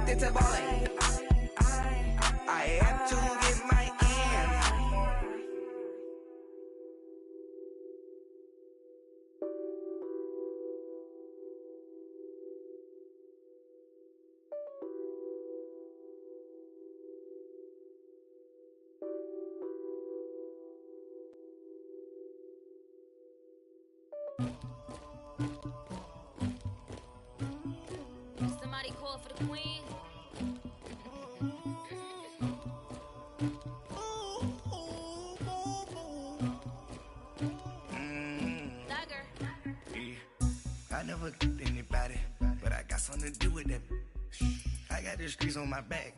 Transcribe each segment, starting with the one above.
addicted to balling. I have to get my end. Somebody call for the queen. I never killed anybody, but I got something to do with that. I got the streets on my back.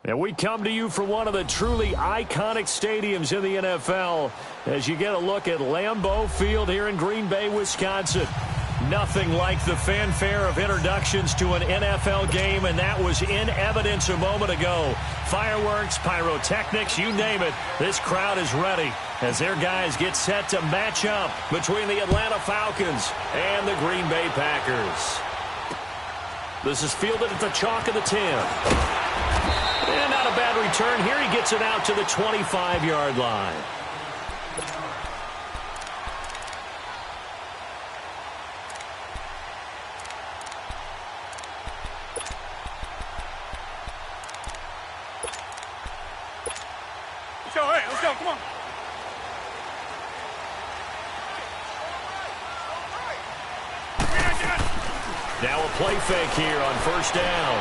And we come to you from one of the truly iconic stadiums in the NFL as you get a look at Lambeau Field here in Green Bay, Wisconsin. Nothing like the fanfare of introductions to an NFL game, and that was in evidence a moment ago. Fireworks, pyrotechnics, you name it, this crowd is ready as their guys get set to match up between the Atlanta Falcons and the Green Bay Packers. This is fielded at the chalk of the 10. And not a bad return here. He gets it out to the 25-yard line. Let's go, come on. Now a play fake here on first down.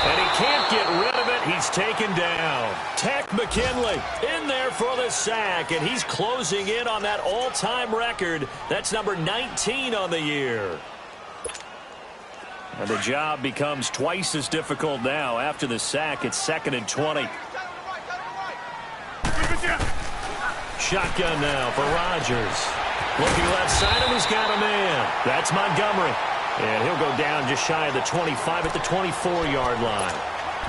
And he can't get rid of it. He's taken down. Tech McKinley in there for the sack, and he's closing in on that all-time record. That's number 19 on the year. And the job becomes twice as difficult now. After the sack, it's 2nd and 20. Shotgun now for Rodgers. Looking left side of him, he's got a man. That's Montgomery. And he'll go down just shy of the 25 at the 24-yard line.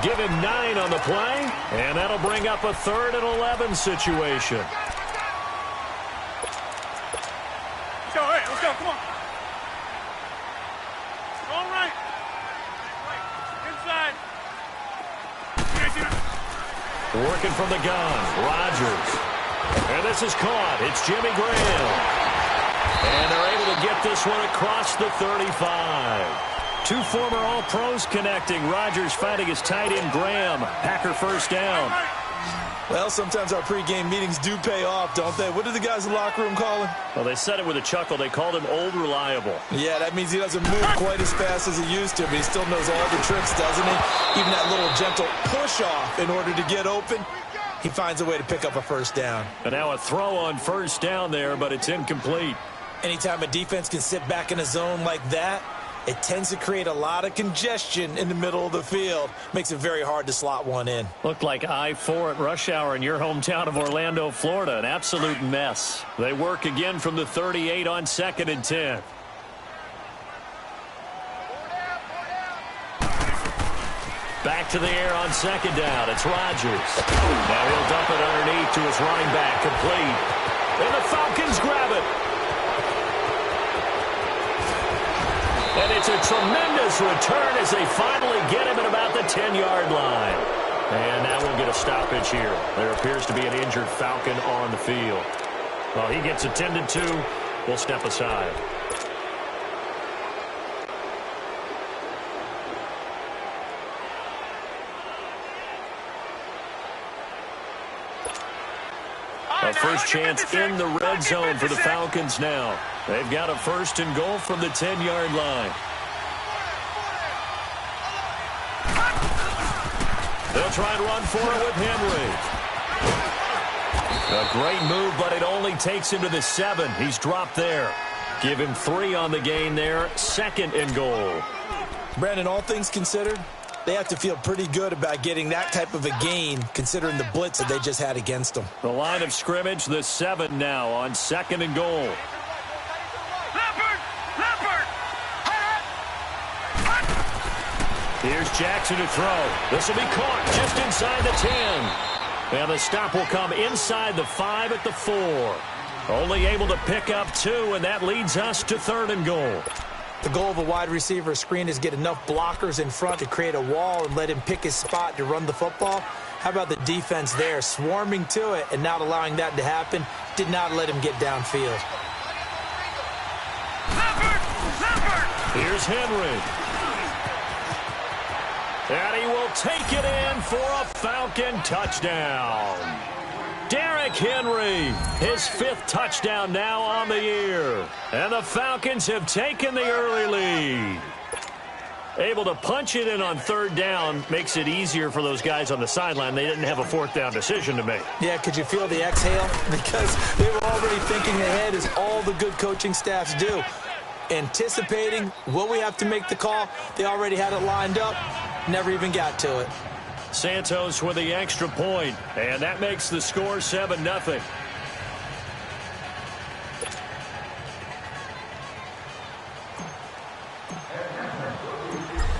Give him 9 on the play, and that'll bring up a 3rd and 11 situation. Let's go, come on. All right. Inside. Working from the gun, Rodgers. And this is caught. It's Jimmy Graham. And they're able to get this one across the 35. Two former All-Pros connecting. Rodgers fighting his tight end Graham. Packer first down. Well, sometimes our pregame meetings do pay off, don't they? What do the guys in the locker room call him? Well, they said it with a chuckle. They called him Old Reliable. Yeah, that means he doesn't move quite as fast as he used to, but he still knows all the tricks, doesn't he? Even that little gentle push-off in order to get open. He finds a way to pick up a first down. And now a throw on first down there, but it's incomplete. Anytime a defense can sit back in a zone like that, it tends to create a lot of congestion in the middle of the field. Makes it very hard to slot one in. Looked like I-4 at rush hour in your hometown of Orlando, Florida. An absolute mess. They work again from the 38 on 2nd and 10. Back to the air on 2nd down. It's Rodgers. Now he'll dump it underneath to his running back. Complete. And the Falcons grab it. And it's a tremendous return as they finally get him at about the 10-yard line. And that will get a stoppage here. There appears to be an injured Falcon on the field. Well, he gets attended to. We'll step aside. A first chance in the red zone for the Falcons now. They've got a 1st and goal from the 10-yard line. They'll try and run for it with Henry. A great move, but it only takes him to the 7. He's dropped there. Give him 3 on the gain there. 2nd and goal. Brandon, all things considered, they have to feel pretty good about getting that type of a gain, considering the blitz that they just had against them. The line of scrimmage, the 7 now on 2nd and goal. Here's Jackson to throw. This will be caught just inside the 10. And the stop will come inside the 5 at the 4. Only able to pick up 2, and that leads us to 3rd and goal. The goal of a wide receiver screen is get enough blockers in front to create a wall and let him pick his spot to run the football. How about the defense there, swarming to it and not allowing that to happen? Did not let him get downfield. Here's Henry. And he will take it in for a Falcon touchdown. Derrick Henry, his 5th touchdown now on the year. And the Falcons have taken the early lead. Able to punch it in on 3rd down makes it easier for those guys on the sideline. They didn't have a 4th down decision to make. Yeah, could you feel the exhale? Because they were already thinking ahead, as all the good coaching staffs do. Anticipating, will we have to make the call? They already had it lined up. Never even got to it. Santos with the extra point, and that makes the score 7-0.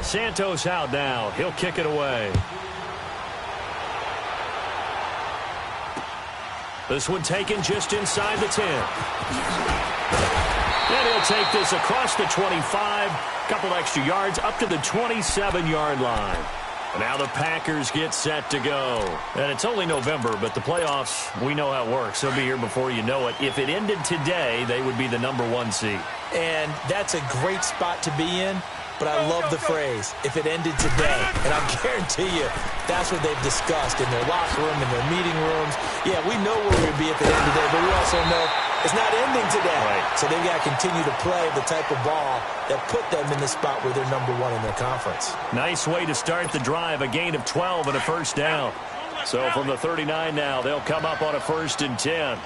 Santos out now. He'll kick it away. This one taken just inside the 10. And he'll take this across the 25. Couple extra yards up to the 27-yard line. And now the Packers get set to go. And it's only November, but the playoffs, we know how it works. They'll be here before you know it. If it ended today, they would be the #1 seed. And that's a great spot to be in. But I love the phrase, if it ended today. And I guarantee you, that's what they've discussed in their locker room, in their meeting rooms. Yeah, we know where we'd be if it ended today, but we also know it's not ending today. Right. So they've got to continue to play the type of ball that put them in the spot where they're #1 in their conference. Nice way to start the drive, a gain of 12 and a 1st down. So from the 39 now, they'll come up on a 1st and 10.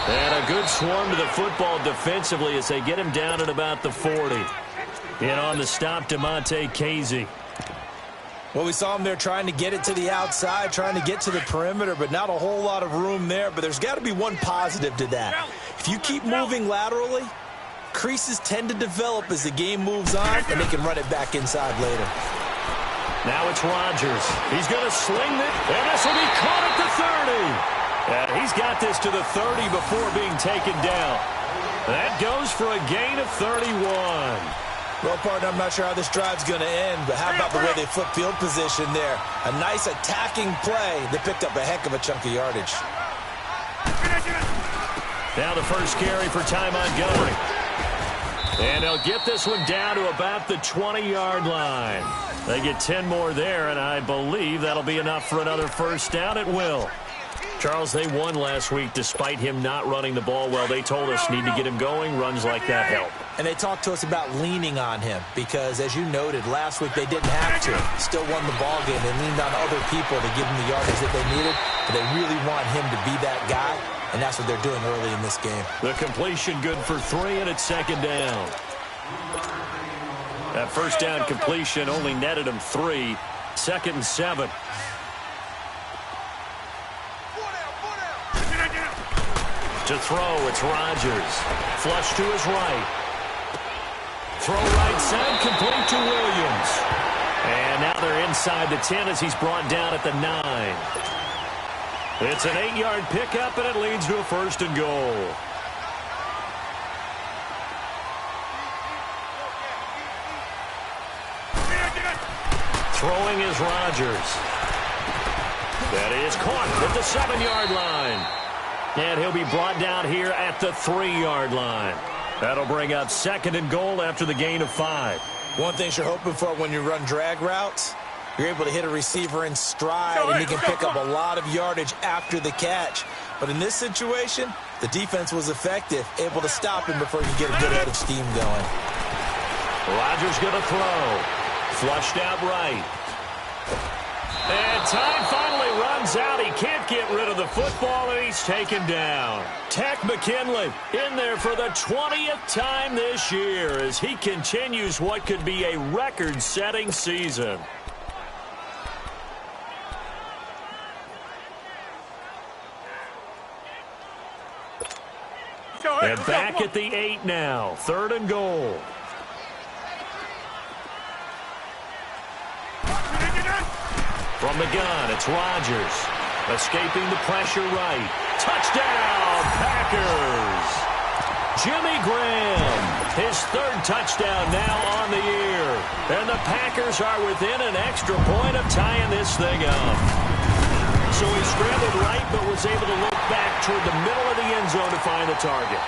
And a good swarm to the football defensively as they get him down at about the 40. And on the stop, DeMonte Casey. Well, we saw him there trying to get it to the outside, trying to get to the perimeter, but not a whole lot of room there. But there's got to be one positive to that. If you keep moving laterally, creases tend to develop as the game moves on, and they can run it back inside later. Now it's Rodgers. He's going to sling it, and this will be caught at the 30. And he's got this to the 30 before being taken down. That goes for a gain of 31. Well, partner, I'm not sure how this drive's going to end, but how about the way they flip field position there? A nice attacking play. They picked up a heck of a chunk of yardage. Now the first carry for Ty Montgomery. And they'll get this one down to about the 20-yard line. They get 10 more there, and I believe that'll be enough for another 1st down. It will. Charles, they won last week despite him not running the ball well. They told us need to get him going. Runs like that help. And they talked to us about leaning on him because, as you noted, last week they didn't have to. Still won the ball game. They leaned on other people to give them the yardage that they needed. But they really want him to be that guy, and that's what they're doing early in this game. The completion good for 3, and it's 2nd down. That 1st down completion only netted him 3. 2nd and 7. To throw, it's Rodgers. Flush to his right. Throw right side, complete to Williams. And now they're inside the 10 as he's brought down at the 9. It's an 8-yard pickup, and it leads to a 1st and goal. Throwing is Rodgers. That is caught at the 7-yard line. And he'll be brought down here at the 3-yard line. That'll bring up 2nd and goal after the gain of 5. One thing you're hoping for when you run drag routes, you're able to hit a receiver in stride, and he can pick up a lot of yardage after the catch. But in this situation, the defense was effective, able to stop him before he could get a good head of steam going. Rodgers going to throw. Flushed out right. And time finally runs out. He can't get rid of the football, and he's taken down. Tech McKinley in there for the 20th time this year as he continues what could be a record-setting season. And back at the 8 now. 3rd and goal. From the gun, it's Rodgers. Escaping the pressure right. Touchdown, Packers! Jimmy Graham, his third touchdown now on the year. And the Packers are within an extra point of tying this thing up. So he scrambled right, but was able to look back toward the middle of the end zone to find the target.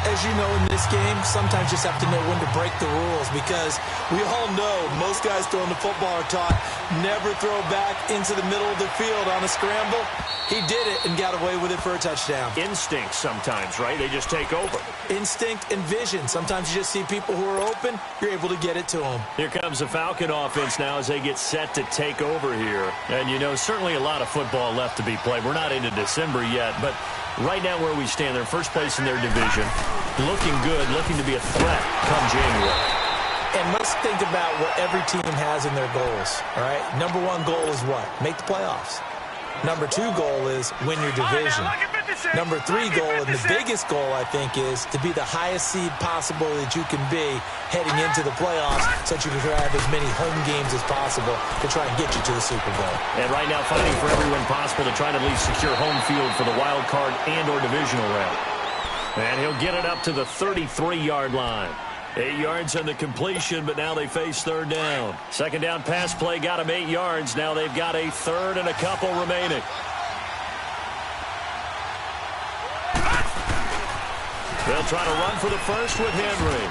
As you know, in this game, sometimes you just have to know when to break the rules, because we all know most guys throwing the football are taught never throw back into the middle of the field on a scramble. He did it and got away with it for a touchdown. Instinct sometimes, right? They just take over. Instinct and vision. Sometimes you just see people who are open, you're able to get it to them. Here comes the Falcon offense now as they get set to take over here. And, you know, certainly a lot of football left to be played. We're not into December yet, but right now where we stand, they're first place in their division. Looking good, looking to be a threat come January. And let's think about what every team has in their goals, all right? Number one goal is what? Make the playoffs. Number two goal is win your division. Number three goal, and the biggest goal, I think, is to be the highest seed possible that you can be heading into the playoffs so that you can have as many home games as possible to try and get you to the Super Bowl. And right now fighting for every win possible to try to at least secure home field for the wild card and or divisional round. And he'll get it up to the 33-yard line. 8 yards on the completion, but now they face third down. Second down pass play got him 8 yards. Now they've got a third and a couple remaining. They'll try to run for the first with Henry.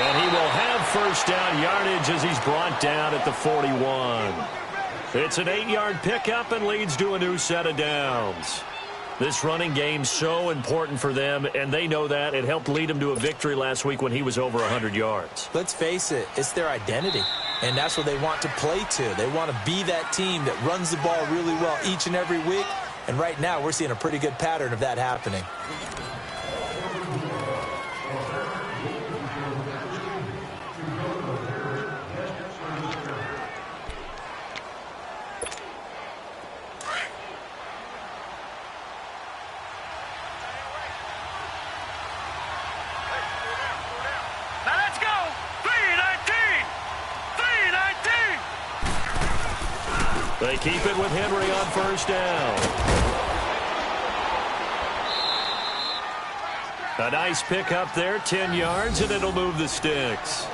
And he will have first down yardage as he's brought down at the 41. It's an 8-yard pickup and leads to a new set of downs. This running game so important for them, and they know that. It helped lead them to a victory last week when he was over 100 yards. Let's face it, it's their identity, and that's what they want to play to. They want to be that team that runs the ball really well each and every week, and right now we're seeing a pretty good pattern of that happening. They keep it with Henry on first down. A nice pick up there, 10 yards, and it'll move the sticks.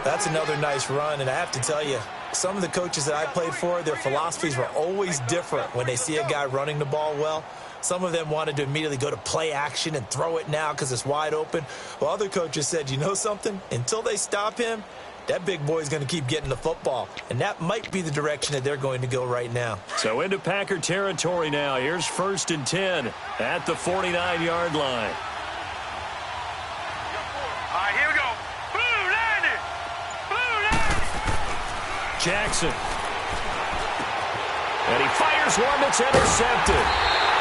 That's another nice run, and I have to tell you, some of the coaches that I played for, their philosophies were always different when they see a guy running the ball well. Some of them wanted to immediately go to play action and throw it now because it's wide open. Well, other coaches said, you know something? Until they stop him, that big boy is going to keep getting the football, and that might be the direction that they're going to go right now. So into Packer territory now. Here's 1st and 10 at the 49-yard line. All right, here we go. Blue landed. Blue landed. Jackson. And he fires one that's intercepted.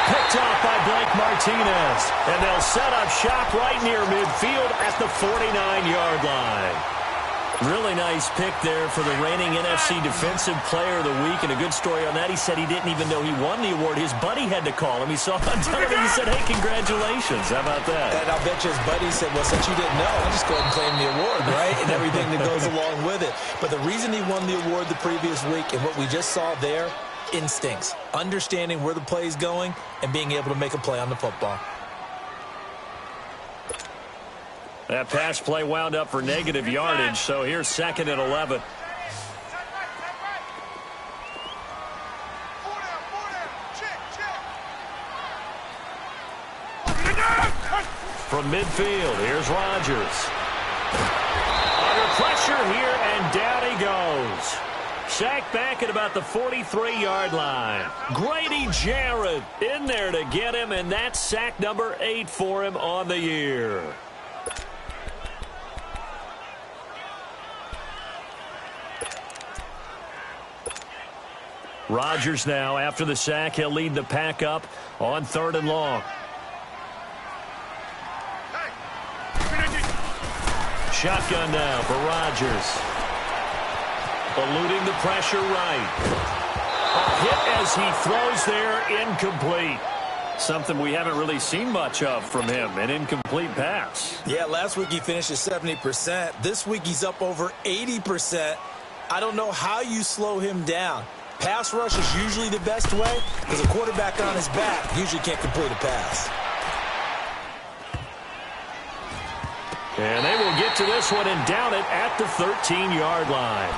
Picked off by Blake Martinez. And they'll set up shop right near midfield at the 49-yard line. Really nice pick there for the reigning NFC Defensive Player of the Week. And a good story on that. He said he didn't even know he won the award. His buddy had to call him. He saw him on television. He said, hey, congratulations. How about that? And I'll bet you his buddy said, well, since you didn't know, I'll just go ahead and claim the award, right? And everything that goes along with it. But the reason he won the award the previous week and what we just saw there, instincts. Understanding where the play is going and being able to make a play on the football. That pass play wound up for negative yardage, so here's 2nd and 11. From midfield, here's Rodgers. Under pressure here, and down he goes. Sacked back at about the 43-yard line. Grady Jarrett in there to get him, and that's sack number 8 for him on the year. Rodgers now, after the sack, he'll lead the pack up on 3rd and long. Shotgun now for Rodgers. Eluding the pressure right. A hit as he throws there, incomplete. Something we haven't really seen much of from him, an incomplete pass. Yeah, last week he finished at 70%. This week he's up over 80%. I don't know how you slow him down. pass rush is usually the best way because a quarterback on his back usually can't complete a pass. And they will get to this one and down it at the 13-yard line.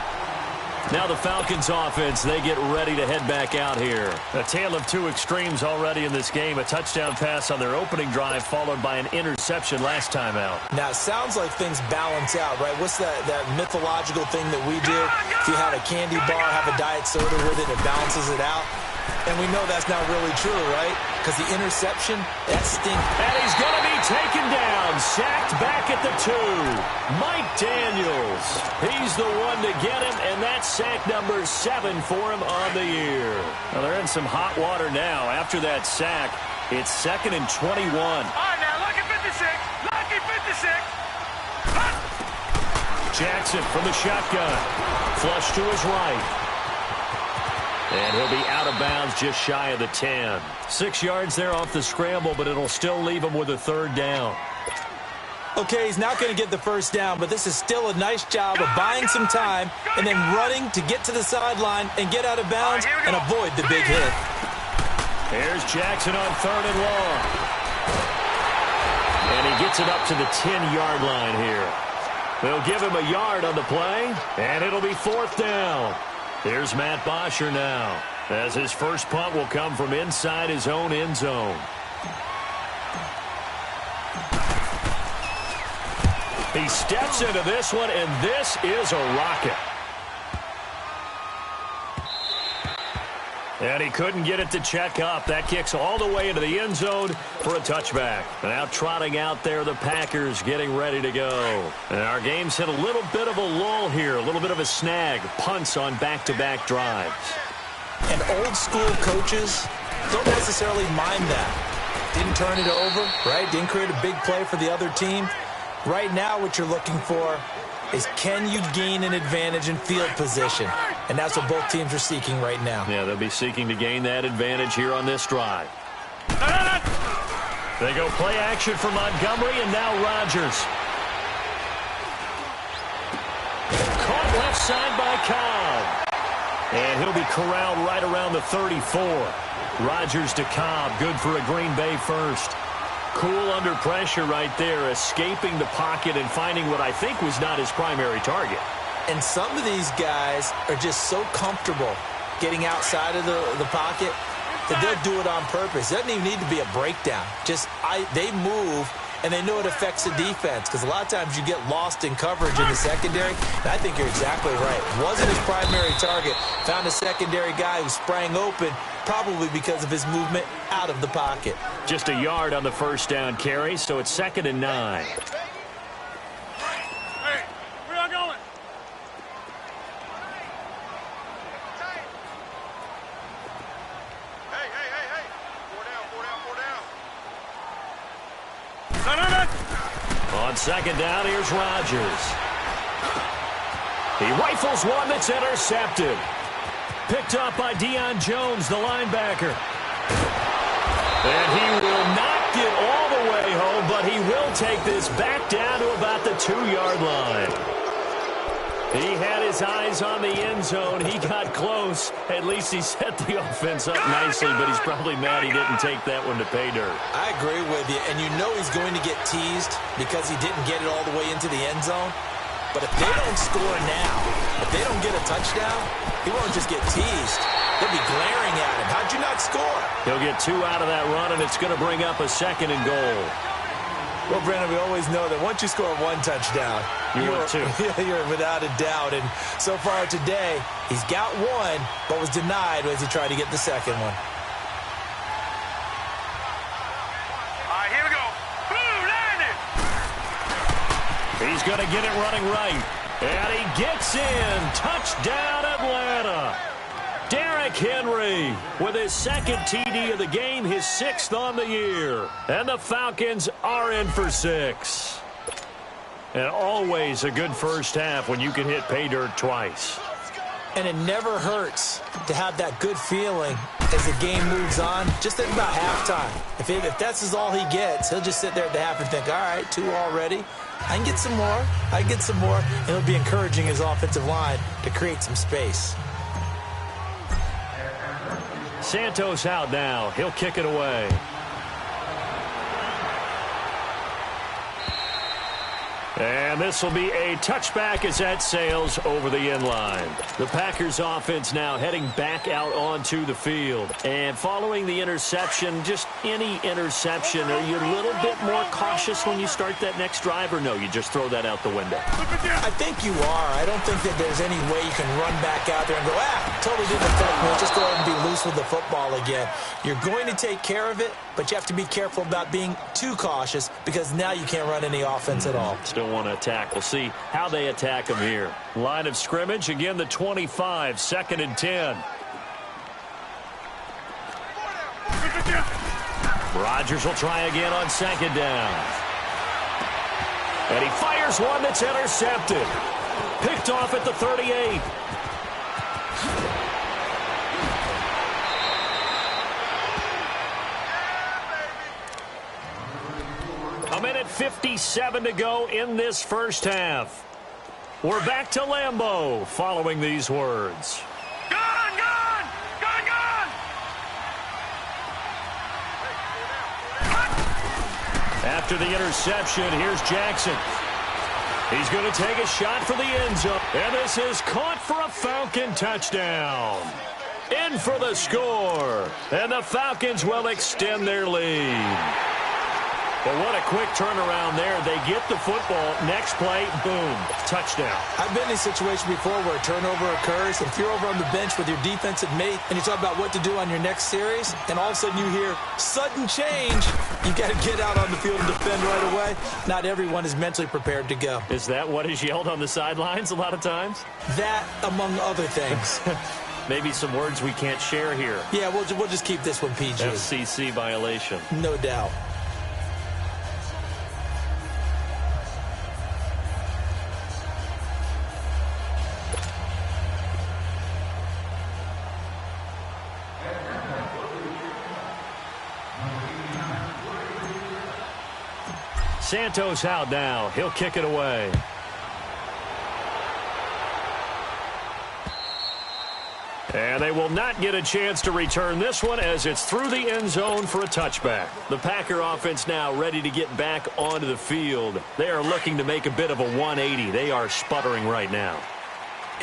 Now the Falcons offense, they get ready to head back out here. A tale of two extremes already in this game. A touchdown pass on their opening drive followed by an interception last time out. Now, it sounds like things balance out, right? What's that mythological thing that we do? If you have a candy bar, have a diet soda with it, it balances it out. And we know that's not really true, right? Because the interception, that stinks. And he's going to be taken down, sacked back at the 2. Mike Daniels, he's the one to get him, and that's sack number 7 for him on the year. Well, they're in some hot water now. After that sack, it's 2nd and 21. All right, now, lucky 56. Lucky 56. Jackson from the shotgun. Flush to his right. And he'll be out of bounds just shy of the 10. 6 yards there off the scramble, but it'll still leave him with a 3rd down. Okay, he's not going to get the first down, but this is still a nice job of buying some time and then running to get to the sideline and get out of bounds and avoid the big hit. Here's Jackson on 3rd and long. And he gets it up to the 10-yard line here. They'll give him a yard on the play, and it'll be 4th down. Here's Matt Bosher now, as his first punt will come from inside his own end zone. He steps into this one, and this is a rocket. And he couldn't get it to check up. That kicks all the way into the end zone for a touchback. Now trotting out there, the Packers getting ready to go. And our game's hit a little bit of a lull here, a little bit of a snag. Punts on back-to-back drives. And old-school coaches don't necessarily mind that. Didn't turn it over, right? Didn't create a big play for the other team. Right now, what you're looking for is can you gain an advantage in field position? And that's what both teams are seeking right now. Yeah, they'll be seeking to gain that advantage here on this drive. They go play action for Montgomery, and now Rodgers. Caught left side by Cobb. And he'll be corralled right around the 34. Rodgers to Cobb, good for a Green Bay first. Cool under pressure right there, escaping the pocket and finding what I think was not his primary target. And some of these guys are just so comfortable getting outside of the pocket that they'll do it on purpose. It doesn't even need to be a breakdown. They move, and they know it affects the defense because a lot of times you get lost in coverage in the secondary. And I think you're exactly right. Wasn't his primary target. Found a secondary guy who sprang open, probably because of his movement out of the pocket. Just a yard on the first down carry, so it's 2nd and 9. Hey, where y'all going? Hey. 4 down. No. On 2nd down, here's Rodgers. He rifles one that's intercepted. Picked up by Deion Jones, the linebacker. And he will not get all the way home, but he will take this back down to about the 2-yard line. He had his eyes on the end zone. He got close. At least he set the offense up nicely, but he's probably mad he didn't take that one to pay dirt. I agree with you, and you know he's going to get teased because he didn't get it all the way into the end zone. But if they don't score now, if they don't get a touchdown, he won't just get teased. They'll be glaring at him. How'd you not score? He'll get 2 out of that run, and it's going to bring up a 2nd and goal. Well, Brandon, we always know that once you score 1 touchdown, you're 2. You're without a doubt. And so far today, he's got 1, but was denied as he tried to get the second one. All right, here we go. Boom, landed. He's going to get it running right. And he gets in. Touchdown, Atlanta. Derrick Henry with his 2nd TD of the game, his 6th on the year. And the Falcons are in for 6. And always a good first half when you can hit pay dirt twice. And it never hurts to have that good feeling as the game moves on. Just at about halftime. If that's all he gets, he'll just sit there at the half and think, all right, 2 already. I can get some more. And it'll be encouraging his offensive line to create some space. Santos out now. He'll kick it away. And this will be a touchback as that sails over the end line. The Packers offense now heading back out onto the field. And following the interception, just any interception, are you a little bit more cautious when you start that next drive, or no, you just throw that out the window? I think you are. I don't think that there's any way you can run back out there and go, totally didn't affect me. Let's just go ahead and be loose with the football again. You're going to take care of it, but you have to be careful about being too cautious because now you can't run any offense at all. Still want to attack. We'll see how they attack them here. Line of scrimmage, again the 25, 2nd and 10. Rodgers will try again on 2nd down. And he fires one that's intercepted. Picked off at the 38. A minute 57 to go in this first half. We're back to Lambeau following these words. Gone, gone! Gone, gone! After the interception, here's Jackson. He's going to take a shot for the end zone. And this is caught for a Falcon touchdown. In for the score. And the Falcons will extend their lead. But what a quick turnaround there. They get the football. Next play, boom, touchdown. I've been in a situation before where a turnover occurs, and if you're over on the bench with your defensive mate and you talk about what to do on your next series, and all of a sudden you hear sudden change, you got to get out on the field and defend right away. Not everyone is mentally prepared to go. Is that what is yelled on the sidelines a lot of times? That, among other things. Maybe some words we can't share here. Yeah, we'll just keep this one PG. FCC violation. No doubt. Santos out now. He'll kick it away. And they will not get a chance to return this one as it's through the end zone for a touchback. The Packer offense now ready to get back onto the field. They are looking to make a bit of a 180. They are sputtering right now.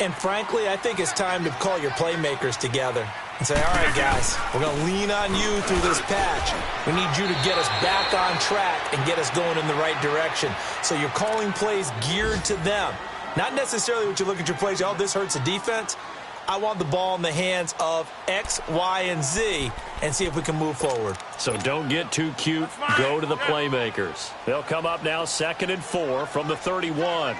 And frankly, I think it's time to call your playmakers together and say, all right, guys, we're going to lean on you through this patch. We need you to get us back on track and get us going in the right direction. So you're calling plays geared to them. Not necessarily what you look at your plays, oh, this hurts the defense. I want the ball in the hands of X, Y, and Z and see if we can move forward. So don't get too cute. Go to the playmakers. They'll come up now 2nd and 4 from the 31.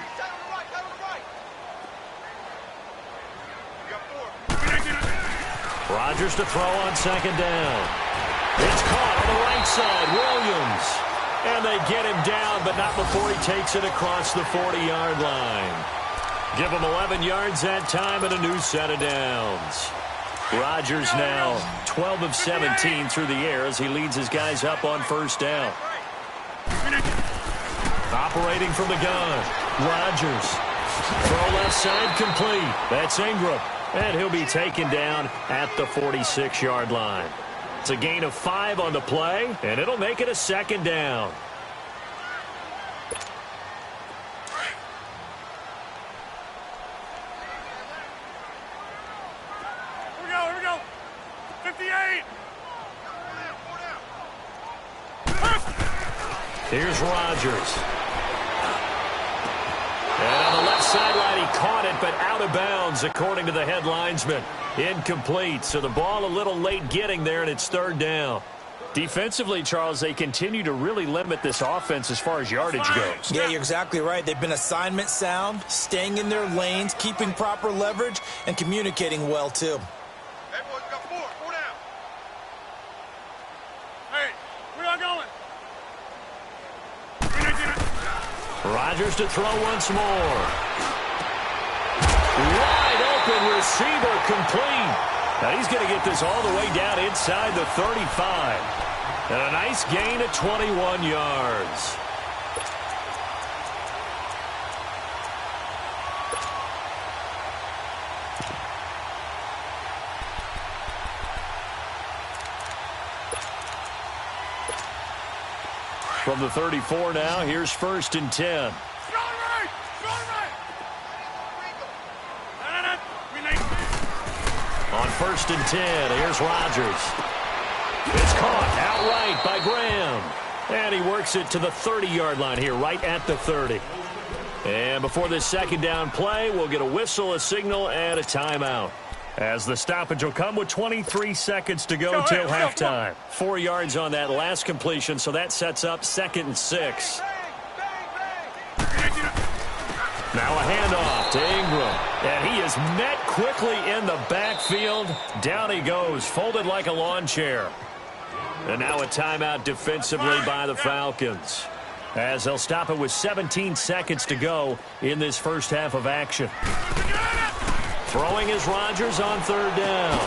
Rodgers to throw on 2nd down. It's caught on the right side. Williams. And they get him down, but not before he takes it across the 40-yard line. Give him 11 yards that time and a new set of downs. Rodgers now 12 of 17 through the air as he leads his guys up on 1st down. Operating from the gun. Rodgers. Throw left side complete. That's Ingram. And he'll be taken down at the 46-yard line. It's a gain of 5 on the play, and it'll make it a 2nd down. Here we go. 58. Here's Rodgers. And on the left sideline, he caught it, but out of bounds, according to the head linesman. Incomplete, so the ball a little late getting there, and it's 3rd down. Defensively, Charles, they continue to really limit this offense as far as yardage goes. Yeah, you're exactly right. They've been assignment sound, staying in their lanes, keeping proper leverage, and communicating well, too. Hey, boys, we got 4. 4 down. Hey, we are going. Rodgers to throw once more. Wide open receiver complete. Now he's going to get this all the way down inside the 35. And a nice gain of 21 yards. From the 34 now, here's 1st and 10. On 1st and 10, here's Rodgers. It's caught outright by Graham. And he works it to the 30-yard line here, right at the 30. And before this second down play, we'll get a whistle, a signal, and a timeout. As the stoppage will come with 23 seconds to go till halftime. 4 yards on that last completion, so that sets up 2nd and 6. Now a handoff to Ingram. And he is met quickly in the backfield. Down he goes, folded like a lawn chair. And now a timeout defensively by the Falcons, as they'll stop it with 17 seconds to go in this first half of action. Throwing is Rodgers on 3rd down.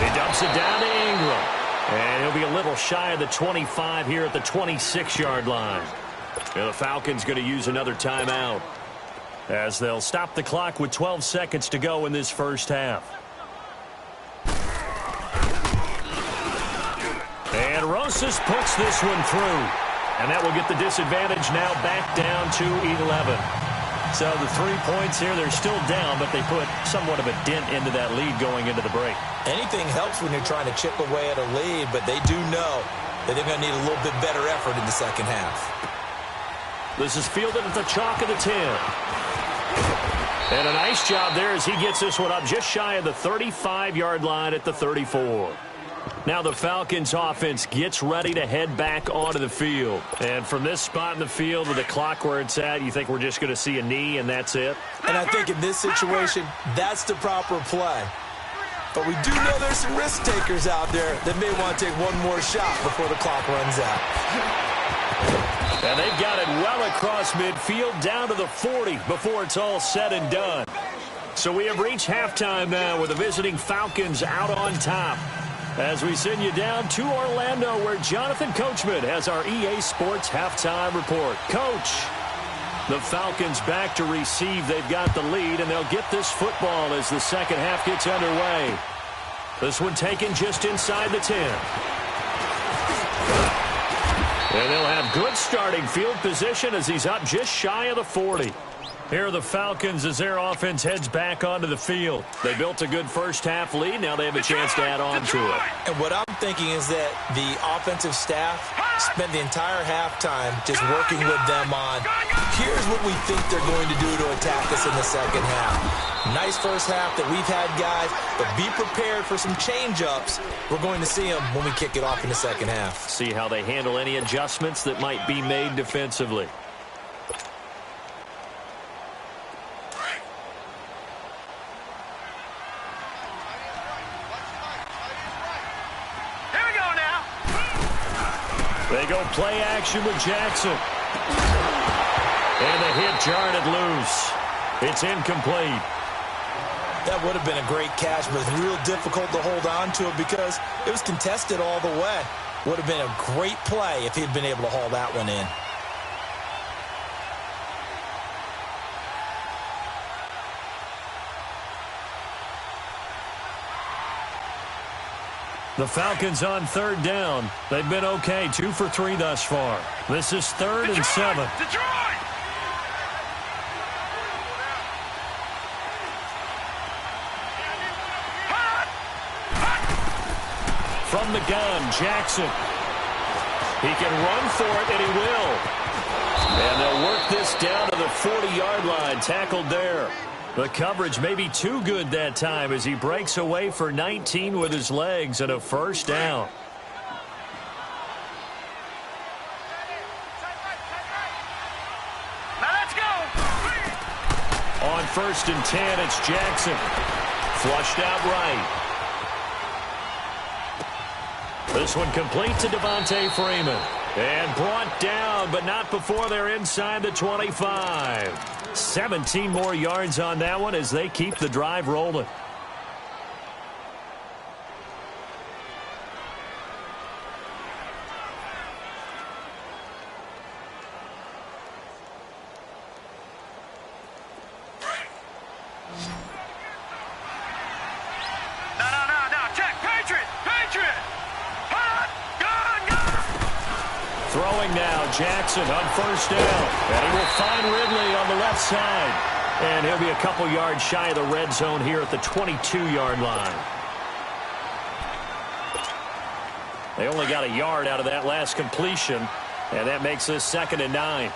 He dumps it down to Ingram. And he'll be a little shy of the 25 here at the 26-yard line. And the Falcons going to use another timeout, as they'll stop the clock with 12 seconds to go in this first half. And Rosas puts this one through. And that will get the disadvantage now back down to 11. So the 3 points here, they're still down, but they put somewhat of a dent into that lead going into the break. Anything helps when you're trying to chip away at a lead, but they do know that they're going to need a little bit better effort in the second half. This is fielded at the chalk of the 10. And a nice job there as he gets this one up just shy of the 35-yard line at the 34. Now the Falcons offense gets ready to head back onto the field. And from this spot in the field with the clock where it's at, you think we're just going to see a knee and that's it? And I think in this situation, that's the proper play. But we do know there's some risk takers out there that may want to take one more shot before the clock runs out. And they've got it well across midfield down to the 40 before it's all said and done. So we have reached halftime now with the visiting Falcons out on top, as we send you down to Orlando, where Jonathan Coachman has our EA Sports halftime report. Coach, the Falcons back to receive. They've got the lead, and they'll get this football as the second half gets underway. This one taken just inside the 10. And they'll have good starting field position as he's up just shy of the 40. Here are the Falcons as their offense heads back onto the field. They built a good first half lead. Now they have a chance to add on to it. And what I'm thinking is that the offensive staff spent the entire halftime just working with them on, here's what we think they're going to do to attack us in the second half. Nice first half that we've had, guys, but be prepared for some change-ups. We're going to see them when we kick it off in the second half. See how they handle any adjustments that might be made defensively. They go play action with Jackson. And the hit jarred it loose. It's incomplete. That would have been a great catch, but it's real difficult to hold on to it because it was contested all the way. Would have been a great play if he'd been able to haul that one in. The Falcons on 3rd down. They've been okay, 2 for 3 thus far. This is 3rd and 7. Detroit! From the gun, Jackson. He can run for it, and he will. And they'll work this down to the 40-yard line, tackled there. The coverage may be too good that time as he breaks away for 19 with his legs and a first down. Now let's go! On 1st and 10, it's Jackson. Flushed out right. This one complete to Devontae Freeman. And brought down, but not before they're inside the 25. 17 more yards on that one as they keep the drive rolling. throwing now. Jackson on first down. And he will find Ridley on the left side. And he'll be a couple yards shy of the red zone here at the 22-yard line. They only got a yard out of that last completion. And that makes this 2nd and 9.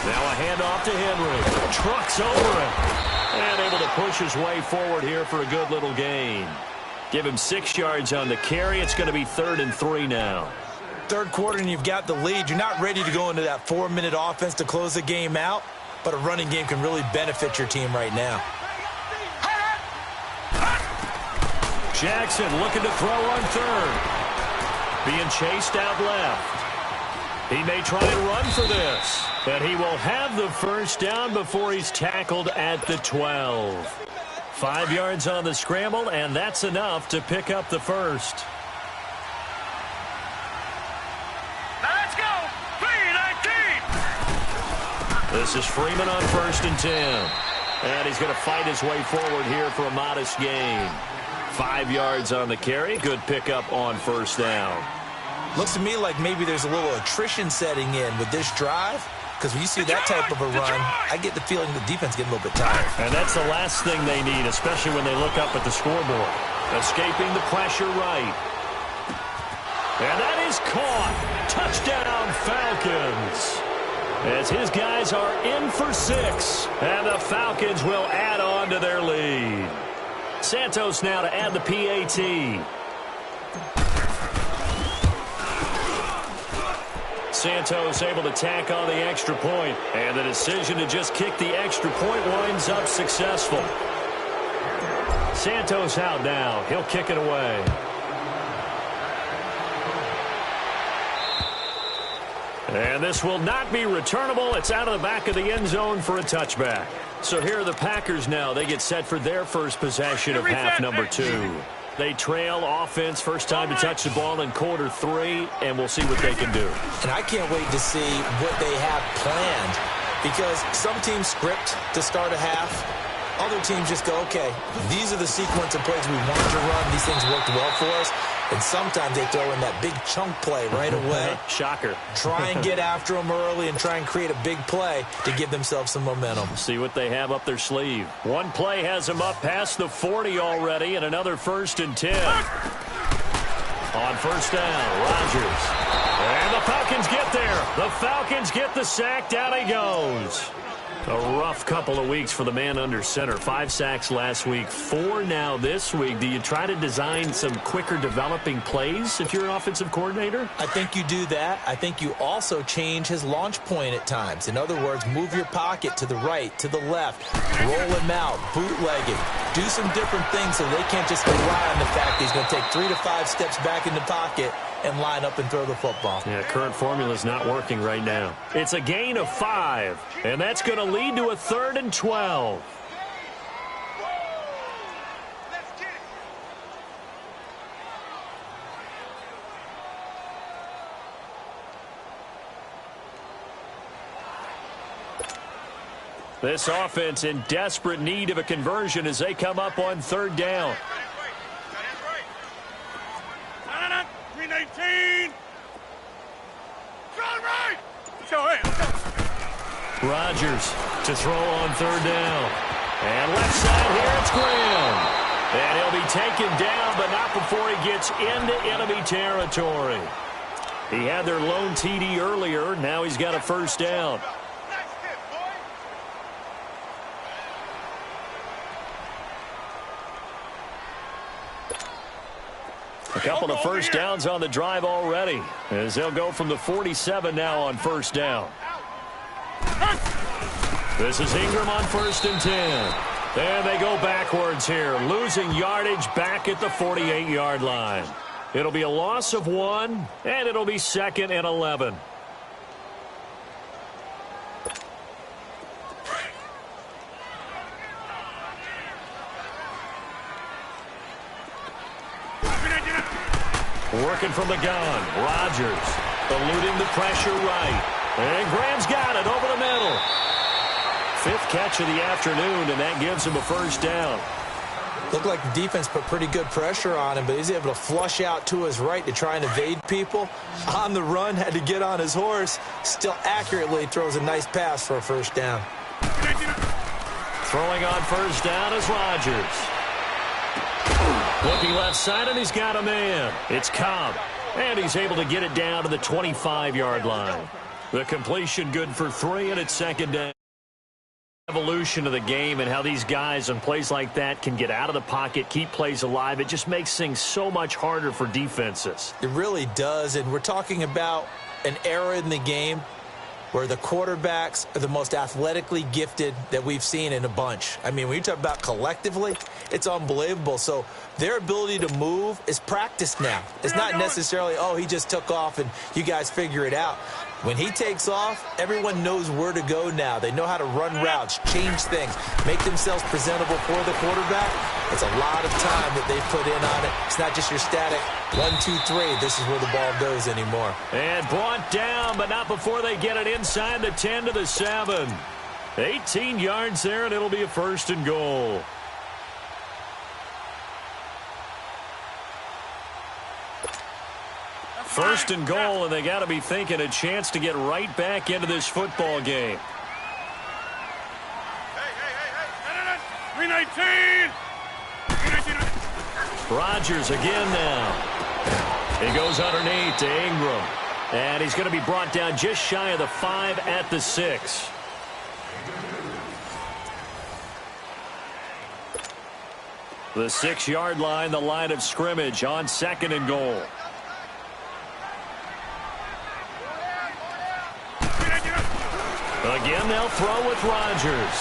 Now a handoff to Henry. Trucks over him. And able to push his way forward here for a good little gain. Give him 6 yards on the carry. It's going to be 3rd and 3 now. Third quarter and you've got the lead. You're not ready to go into that 4-minute offense to close the game out. But a running game can really benefit your team right now. Jackson looking to throw on third. Being chased out left. He may try and run for this. But he will have the first down before he's tackled at the 12. 5 yards on the scramble, and that's enough to pick up the first. Now let's go. 3-19. This is Freeman on 1st and 10. And he's going to fight his way forward here for a modest gain. 5 yards on the carry. Good pickup on first down. Looks to me like maybe there's a little attrition setting in with this drive. Because when you see that type of a run, I get the feeling the defense getting a little bit tired. And that's the last thing they need, especially when they look up at the scoreboard. Escaping the pressure right. And that is caught. Touchdown, Falcons. As his guys are in for 6. And the Falcons will add on to their lead. Santos now to add the PAT. Santos able to tack on the extra point, and the decision to just kick the extra point winds up successful. Santos out now. He'll kick it away. And this will not be returnable. It's out of the back of the end zone for a touchback. So here are the Packers now. They get set for their first possession of half number 2. They trail offense, first time to touch the ball in quarter 3, and we'll see what they can do. And I can't wait to see what they have planned, because some teams script to start a half. Other teams just go, okay, these are the sequence of plays we want to run. These things worked well for us. And sometimes they throw in that big chunk play right away. Shocker. Try and get after them early and try and create a big play to give themselves some momentum. See what they have up their sleeve. One play has them up past the 40 already, and another 1st and 10. On first down, Rodgers. And the Falcons get there. The Falcons get the sack. Down he goes. A rough couple of weeks for the man under center. 5 sacks last week, 4 now this week. Do you try to design some quicker developing plays if you're an offensive coordinator? I think you do that. I think you also change his launch point at times. In other words, move your pocket to the right, to the left, roll him out, bootleg it. Do some different things so they can't just rely on the fact that he's going to take 3 to 5 steps back in the pocket and line up and throw the football. Yeah, current formula is not working right now. It's a gain of 5, and that's going to lead to a 3rd and 12. This offense in desperate need of a conversion as they come up on 3rd down. 319. Rodgers to throw on 3rd down. And left side here, it's Graham. And he'll be taken down, but not before he gets into enemy territory. He had their lone TD earlier. Now he's got a 1st down. A couple of 1st downs on the drive already, as they'll go from the 47 now on 1st down. This is Ingram on 1st and 10. And they go backwards here, losing yardage back at the 48-yard line. It'll be a loss of 1, and it'll be 2nd and 11. Working from the gun, Rodgers eluding the pressure right. And Graham's got it over the middle. 5th catch of the afternoon, and that gives him a 1st down. Looked like the defense put pretty good pressure on him, but he's able to flush out to his right to try and evade people. On the run, had to get on his horse. Still accurately throws a nice pass for a first down. Throwing on first down is Rodgers. Looking left side, and he's got a man. It's Cobb. And he's able to get it down to the 25-yard line. The completion good for 3, and it's second down. Evolution of the game and how these guys on plays like that can get out of the pocket, keep plays alive. It just makes things so much harder for defenses. It really does, and we're talking about an era in the game where the quarterbacks are the most athletically gifted that we've seen in a bunch. I mean, when you talk about collectively, it's unbelievable. So their ability to move is practiced now. It's not necessarily, oh, he just took off and you guys figure it out. When he takes off, everyone knows where to go now. They know how to run routes, change things, make themselves presentable for the quarterback. It's a lot of time that they put in on it. It's not just your static 1, 2, 3. This is where the ball goes anymore. And brought down, but not before they get it inside the 10 to the 7. 18 yards there, and it'll be a first and goal. First and goal, and they got to be thinking a chance to get right back into this football game. Hey. 319. Rodgers again now. He goes underneath to Ingram. And he's going to be brought down just shy of the 5 at the 6. The 6-yard line, the line of scrimmage on second and goal. Again, they'll throw with Rodgers.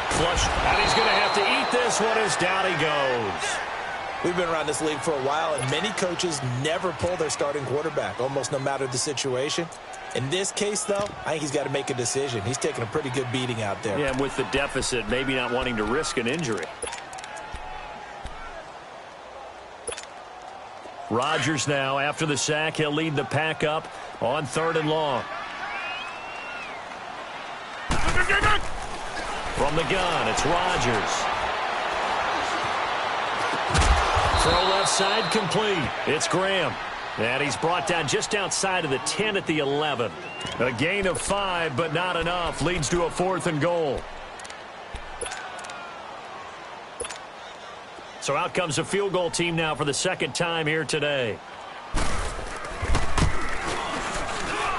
Flush, and he's going to have to eat this one as down he goes. We've been around this league for a while, and many coaches never pull their starting quarterback, almost no matter the situation. In this case, though, I think he's got to make a decision. He's taking a pretty good beating out there. Yeah, and with the deficit, maybe not wanting to risk an injury. Rodgers now, after the sack, he'll lead the pack up on 3rd and long. From the gun, it's Rodgers. Throw left side complete. It's Graham. And he's brought down just outside of the 10 at the 11. A gain of 5, but not enough. Leads to a 4th and goal. So out comes a field goal team now for the second time here today.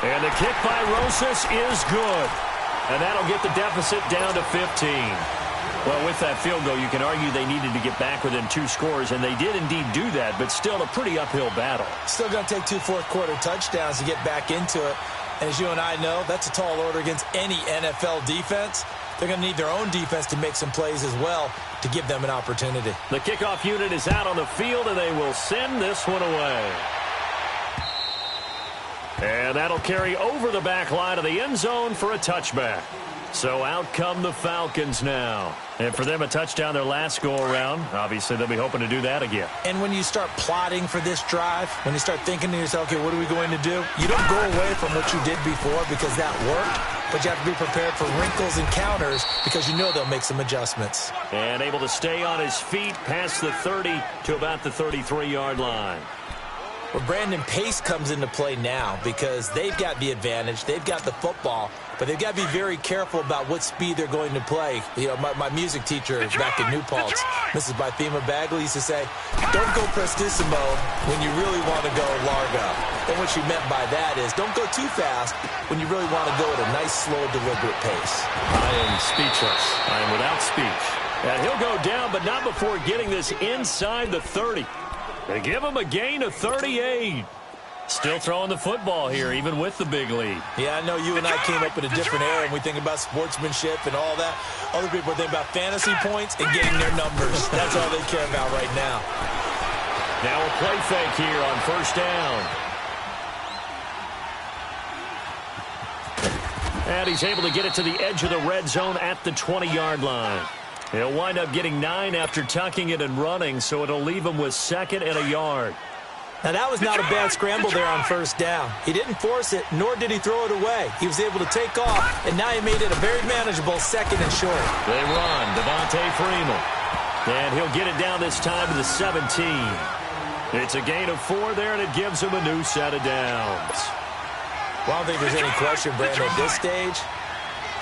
And the kick by Rosas is good. And that'll get the deficit down to 15. Well, with that field goal, you can argue they needed to get back within 2 scores, and they did indeed do that, but still a pretty uphill battle. Still going to take 2 fourth-quarter touchdowns to get back into it. And as you and I know, that's a tall order against any NFL defense. They're going to need their own defense to make some plays as well to give them an opportunity. The kickoff unit is out on the field, and they will send this one away. And that'll carry over the back line of the end zone for a touchback. So out come the Falcons now. And for them, a touchdown their last go-around. Obviously, they'll be hoping to do that again. And when you start plotting for this drive, when you start thinking to yourself, okay, what are we going to do? You don't go away from what you did before because that worked, but you have to be prepared for wrinkles and counters because you know they'll make some adjustments. And able to stay on his feet past the 30 to about the 33-yard line. Well, Brandon, pace comes into play now because they've got the advantage. They've got the football, but they've got to be very careful about what speed they're going to play. You know, my music teacher back in New Paltz, Mrs. Bythema Bagley, used to say, don't go prestissimo when you really want to go largo. And what she meant by that is don't go too fast when you really want to go at a nice, slow, deliberate pace. I am speechless. I am without speech. And he'll go down, but not before getting this inside the 30. They give him a gain of 38. Still throwing the football here, even with the big lead. Yeah, I know you and I came up in a different era, and we think about sportsmanship and all that. Other people think about fantasy points and getting their numbers. That's all they care about right now. Now a play fake here on first down. And he's able to get it to the edge of the red zone at the 20-yard line. He'll wind up getting 9 after tucking it and running, so it'll leave him with 2nd and a yard. Now, that was not a bad scramble there on first down. He didn't force it, nor did he throw it away. He was able to take off, and now he made it a very manageable 2nd and short. They run. Devontae Freeman. And he'll get it down this time to the 17. It's a gain of 4 there, and it gives him a new set of downs. Well, I don't think there's any question, Brandon, at this stage.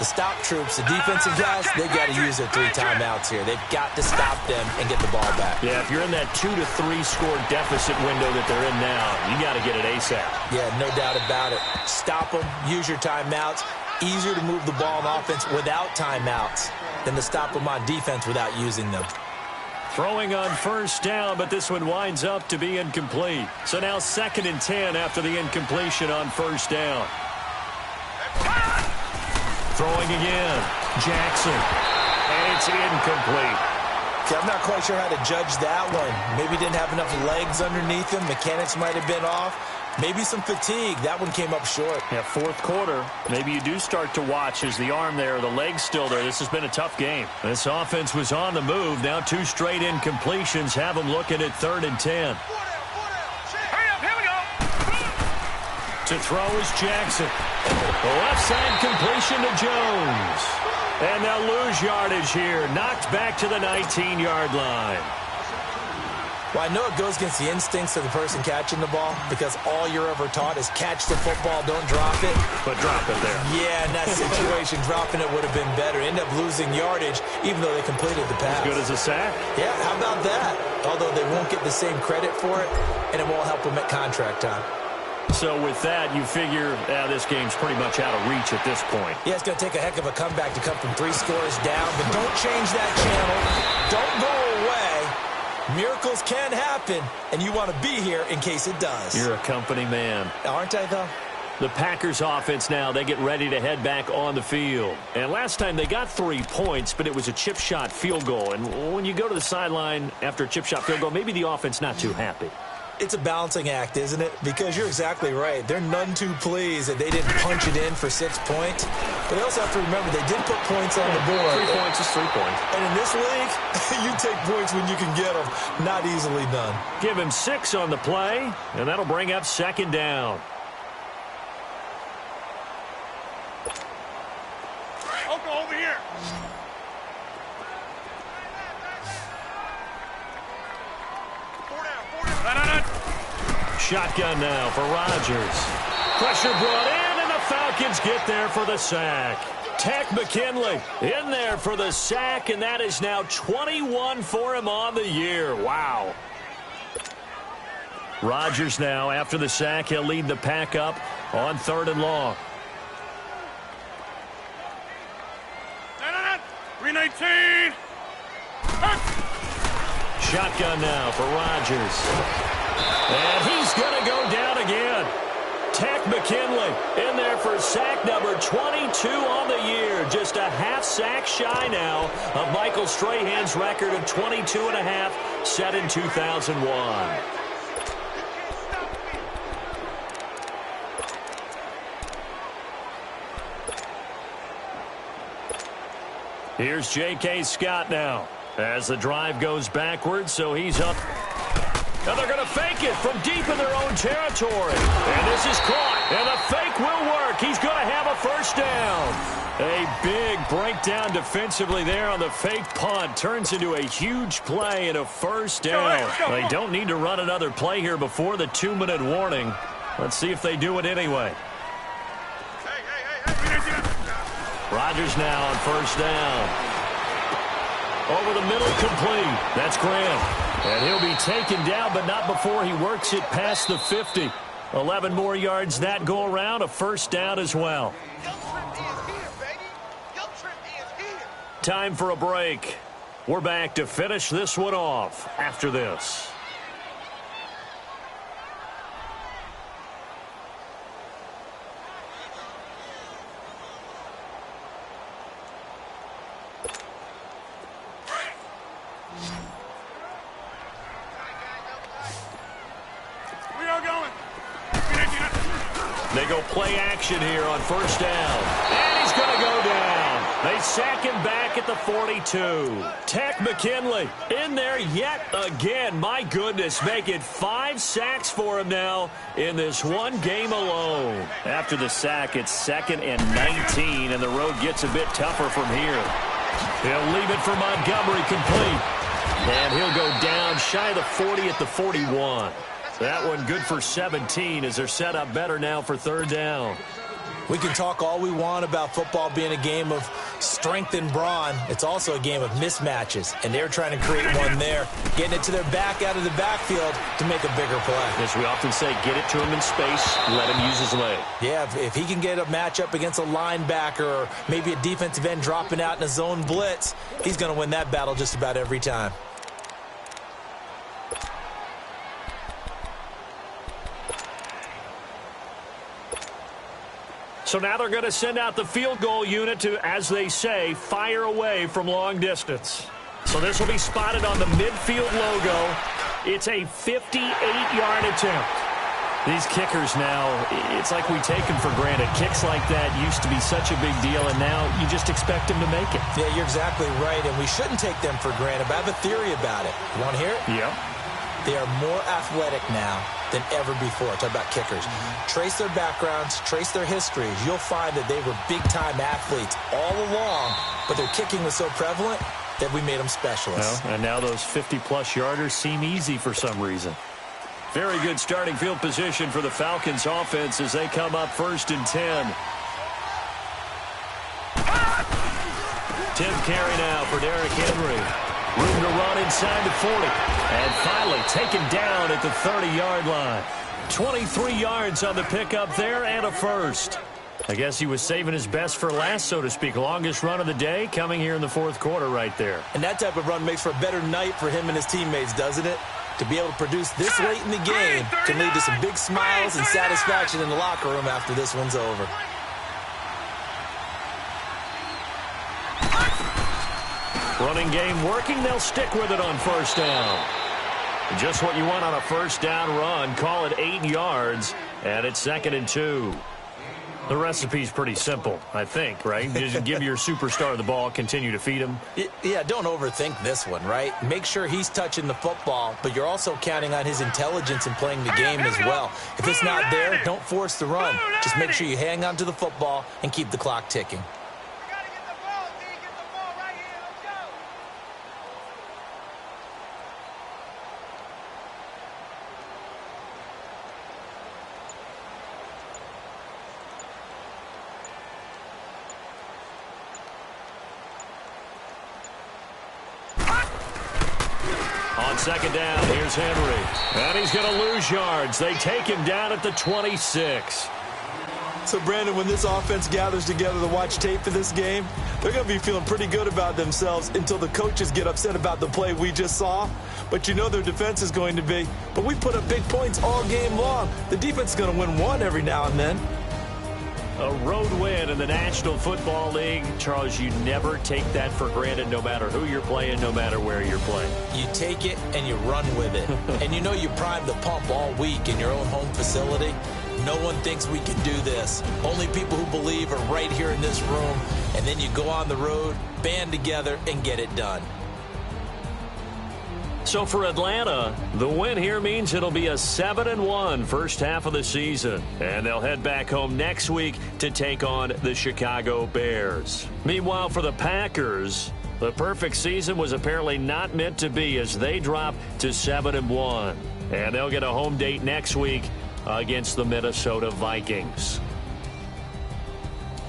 The stop troops, the defensive guys, they got to use their 3 timeouts here. They've got to stop them and get the ball back. Yeah, if you're in that 2 to 3 score deficit window that they're in now, you got to get it ASAP. Yeah, no doubt about it. Stop them, use your timeouts. Easier to move the ball on offense without timeouts than to stop them on defense without using them. Throwing on first down, but this one winds up to be incomplete. So now 2nd and 10 after the incompletion on first down. Throwing again. Jackson. And it's incomplete. See, I'm not quite sure how to judge that one. Maybe didn't have enough legs underneath him. Mechanics might have been off. Maybe some fatigue. That one came up short. Yeah, 4th quarter. Maybe you do start to watch as the arm there, the leg's still there. This has been a tough game. This offense was on the move. Now 2 straight incompletions have them looking at 3rd and 10. Hurry up, here we go. To throw is Jackson. The left side completion to Jones. And they'll lose yardage here. Knocked back to the 19-yard line. Well, I know it goes against the instincts of the person catching the ball because all you're ever taught is catch the football, don't drop it. But drop it there. Yeah, in that situation, dropping it would have been better. End up losing yardage even though they completed the pass. As good as a sack? Yeah, how about that? Although they won't get the same credit for it, and it won't help them at contract time. So with that, you figure this game's pretty much out of reach at this point. Yeah, it's going to take a heck of a comeback to come from 3 scores down, but don't change that channel. Don't go away. Miracles can happen, and you want to be here in case it does. You're a company man. Aren't I, though? The Packers offense now, they get ready to head back on the field. And last time they got 3 points, but it was a chip shot field goal. And when you go to the sideline after a chip shot field goal, maybe the offense not too happy. It's a balancing act, isn't it? Because you're exactly right. They're none too pleased that they didn't punch it in for 6 points. But they also have to remember they did put points on the board. 3 points is 3 points. And in this league, you take points when you can get them. Not easily done. Give him 6 on the play, and that'll bring up 2nd down. Oko, over here. Shotgun now for Rodgers. Pressure brought in, and the Falcons get there for the sack. Tech McKinley in there for the sack, and that is now 21 for him on the year. Wow. Rodgers now, after the sack, he'll lead the pack up on 3rd and long. 319. Shotgun now for Rodgers. And he's going to go down again. Tech McKinley in there for sack number 22 on the year. Just a half sack shy now of Michael Strahan's record of 22.5 set in 2001. Here's J.K. Scott now as the drive goes backwards, so he's up. Now they're going to fake it from deep in their own territory. And this is caught. And the fake will work. He's going to have a first down. A big breakdown defensively there on the fake punt. Turns into a huge play and a first down. They don't need to run another play here before the 2-minute warning. Let's see if they do it anyway. Rodgers now on first down. Over the middle, complete. That's Graham. And he'll be taken down, but not before he works it past the 50. 11 more yards that go around, a first down as well. Time for a break. We're back to finish this one off after this. They go play action here on first down. And he's going to go down. They sack him back at the 42. Tech McKinley in there yet again. My goodness, make it 5 sacks for him now in this one game alone. After the sack, it's 2nd and 19, and the road gets a bit tougher from here. He'll leave it for Montgomery, complete. And he'll go down shy of the 40 at the 41. That one good for 17 as they're set up better now for third down. We can talk all we want about football being a game of strength and brawn. It's also a game of mismatches, and they're trying to create one there, getting it to their back out of the backfield to make a bigger play. As we often say, get it to him in space, let him use his leg. Yeah, if he can get a matchup against a linebacker or maybe a defensive end dropping out in a zone blitz, he's going to win that battle just about every time. So now they're going to send out the field goal unit to, as they say, fire away from long distance. So this will be spotted on the midfield logo. It's a 58-yard attempt. These kickers now, it's like we take them for granted. Kicks like that used to be such a big deal, and now you just expect them to make it. Yeah, you're exactly right, and we shouldn't take them for granted, but I have a theory about it. You want to hear it? Yep. They are more athletic now than ever before. Talk about kickers. Trace their backgrounds, trace their histories. You'll find that they were big-time athletes all along, but their kicking was so prevalent that we made them specialists. Well, and now those 50-plus yarders seem easy for some reason. Very good starting field position for the Falcons offense as they come up 1st and 10. 10th carry now for Derrick Henry. Room to run inside the 40. And finally taken down at the 30-yard line. 23 yards on the pickup there and a first. I guess he was saving his best for last, so to speak. Longest run of the day coming here in the fourth quarter right there. And that type of run makes for a better night for him and his teammates, doesn't it? To be able to produce this late in the game can lead to some big smiles and satisfaction in the locker room after this one's over. Running game working. They'll stick with it on first down. Just what you want on a first down run. Call it 8 yards, and it's 2nd and 2. The recipe's pretty simple, I think, right? Just give your superstar the ball, continue to feed him. Yeah, don't overthink this one, right? Make sure he's touching the football, but you're also counting on his intelligence in playing the game as well. If it's not there, don't force the run. Just make sure you hang on to the football and keep the clock ticking. On second down, here's Henry. And he's going to lose yards. They take him down at the 26. So, Brandon, when this offense gathers together to watch tape for this game, they're going to be feeling pretty good about themselves until the coaches get upset about the play we just saw. But you know their defense is going to be. But we put up big points all game long. The defense is going to win one every now and then. A road win in the National Football League. Charles, you never take that for granted no matter who you're playing, no matter where you're playing. You take it and you run with it. And you know you prime the pump all week in your own home facility. No one thinks we can do this. Only people who believe are right here in this room. And then you go on the road, band together, and get it done. So for Atlanta, the win here means it'll be a 7-1 first half of the season. And they'll head back home next week to take on the Chicago Bears. Meanwhile, for the Packers, the perfect season was apparently not meant to be as they drop to 7-1. And they'll get a home date next week against the Minnesota Vikings.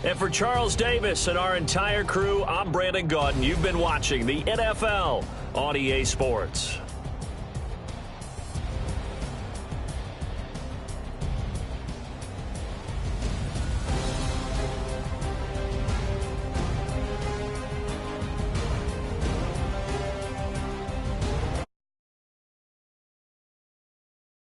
And for Charles Davis and our entire crew, I'm Brandon Gaudin. You've been watching the NFL on EA Sports.